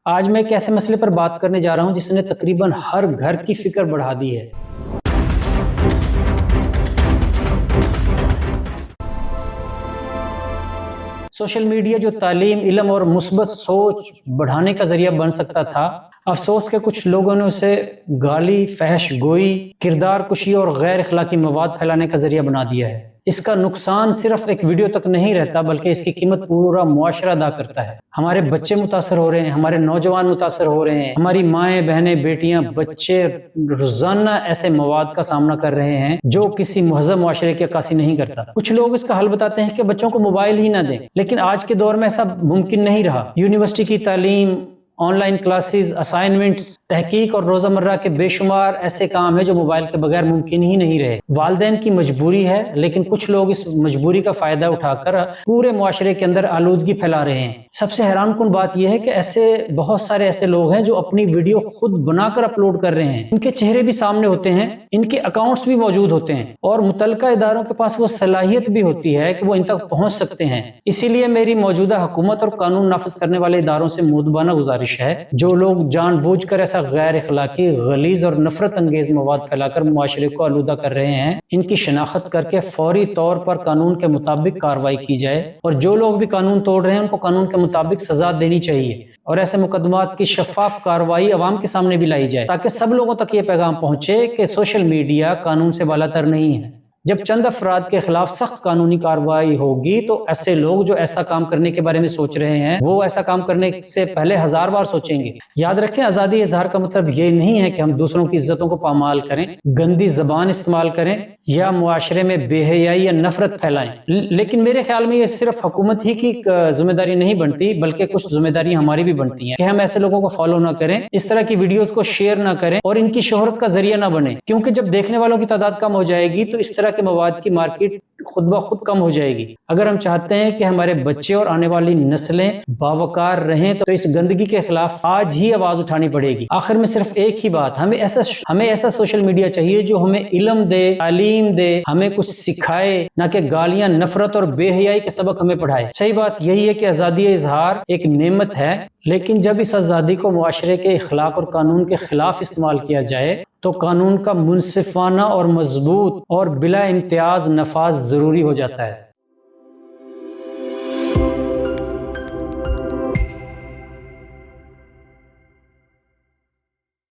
آج میں ایک ایسے مسئلے پر بات کرنے جا رہا ہوں جس نے تقریباً ہر گھر کی فکر بڑھا دی ہے۔ سوشل میڈیا جو تعلیم، علم اور مثبت سوچ بڑھانے کا ذریعہ بن سکتا تھا، افسوس کہ کچھ لوگوں نے اسے گالی، فحش گوئی، کردار کشی اور غیر اخلاقی مواد پھیلانے کا ذریعہ بنا دیا ہے۔ اس کا نقصان صرف ایک ویڈیو تک نہیں رہتا بلکہ اس کی قیمت پورا معاشرہ ادا کرتا ہے۔ ہمارے بچے متاثر ہو رہے ہیں، ہمارے نوجوان متاثر ہو رہے ہیں، ہماری مائیں، بہنیں، بیٹیاں، بچے روزانہ ایسے مواد کا سامنا کر رہے ہیں جو کسی مہذب معاشرے کی عکاسی نہیں کرتا۔ کچھ لوگ اس کا حل بتاتے ہیں کہ بچوں کو موبائل ہی نہ دیں، لیکن آج کے دور میں ایسا ممکن نہیں رہا۔ یونیورسٹی کی تعلیم، آن لائن کلاسز، اسائنمنٹس، تحقیق اور روزمرہ کے بے شمار ایسے کام ہیں جو موبائل کے بغیر ممکن ہی نہیں رہے۔ والدین کی مجبوری ہے، لیکن کچھ لوگ اس مجبوری کا فائدہ اٹھا کر پورے معاشرے کے اندر آلودگی پھیلا رہے ہیں۔ سب سے حیران کن بات یہ ہے کہ بہت سارے ایسے لوگ ہیں جو اپنی ویڈیو خود بنا کر اپلوڈ کر رہے ہیں۔ ان کے چہرے بھی سامنے ہوتے ہیں، ان کے اکاؤنٹس بھی موجود ہوتے ہیں اور متعلقہ اداروں کے پاس وہ صلاحیت بھی ہوتی ہے کہ وہ ان تک پہنچ سکتے ہیں۔ اسی لیے میری موجودہ حکومت اور قانون نافذ کرنے والے اداروں سے مؤدبانہ گزارش ہے، جو لوگ جان بوجھ کر ایسا غیر اخلاقی، غلیظ اور نفرت انگیز مواد پھیلا کر معاشرے کو آلودہ کر رہے ہیں، ان کی شناخت کر کے فوری طور پر قانون کے مطابق کارروائی کی جائے، اور جو لوگ بھی قانون توڑ رہے ہیں ان کو قانون کے مطابق سزا دینی چاہیے، اور ایسے مقدمات کی شفاف کارروائی عوام کے سامنے بھی لائی جائے تاکہ سب لوگوں تک یہ پیغام پہنچے کہ سوشل میڈیا قانون سے بالاتر نہیں ہے۔ جب چند افراد کے خلاف سخت قانونی کارروائی ہوگی تو ایسے لوگ جو ایسا کام کرنے کے بارے میں سوچ رہے ہیں وہ ایسا کام کرنے سے پہلے 1000 بار سوچیں گے۔ یاد رکھیں، آزادی اظہار کا مطلب یہ نہیں ہے کہ ہم دوسروں کی عزتوں کو پامال کریں، گندی زبان استعمال کریں یا معاشرے میں بے حیائی یا نفرت پھیلائیں۔ لیکن میرے خیال میں یہ صرف حکومت ہی کی ذمہ داری نہیں بنتی بلکہ کچھ ذمہ داری ہماری بھی بنتی ہیں کہ ہم ایسے لوگوں کو فالو نہ کریں، اس طرح کی ویڈیوز کو شیئر نہ کریں اور ان کی شہرت کا ذریعہ نہ بنیں، کیونکہ جب دیکھنے والوں کی تعداد کم ہو جائے گی تو اس طرح کے مواد کی مارکیٹ خود بخود کم ہو جائے گی۔ اگر ہم چاہتے ہیں کہ ہمارے بچے اور آنے والی نسلیں باوقار رہیں تو اس گندگی کے خلاف آج ہی آواز اٹھانی پڑے گی۔ آخر میں صرف ایک ہی بات، ہمیں ایسا سوشل میڈیا چاہیے جو ہمیں علم دے، تعلیم دے، ہمیں کچھ سکھائے، نہ کہ گالیاں، نفرت اور بے حیائی کے سبق ہمیں پڑھائے۔ صحیح بات یہی ہے کہ آزادی اظہار ایک نعمت ہے، لیکن جب اس آزادی کو معاشرے کے اخلاق اور قانون کے خلاف استعمال کیا جائے تو قانون کا منصفانہ اور مضبوط اور بلا امتیاز نفاذ ضروری ہو جاتا ہے۔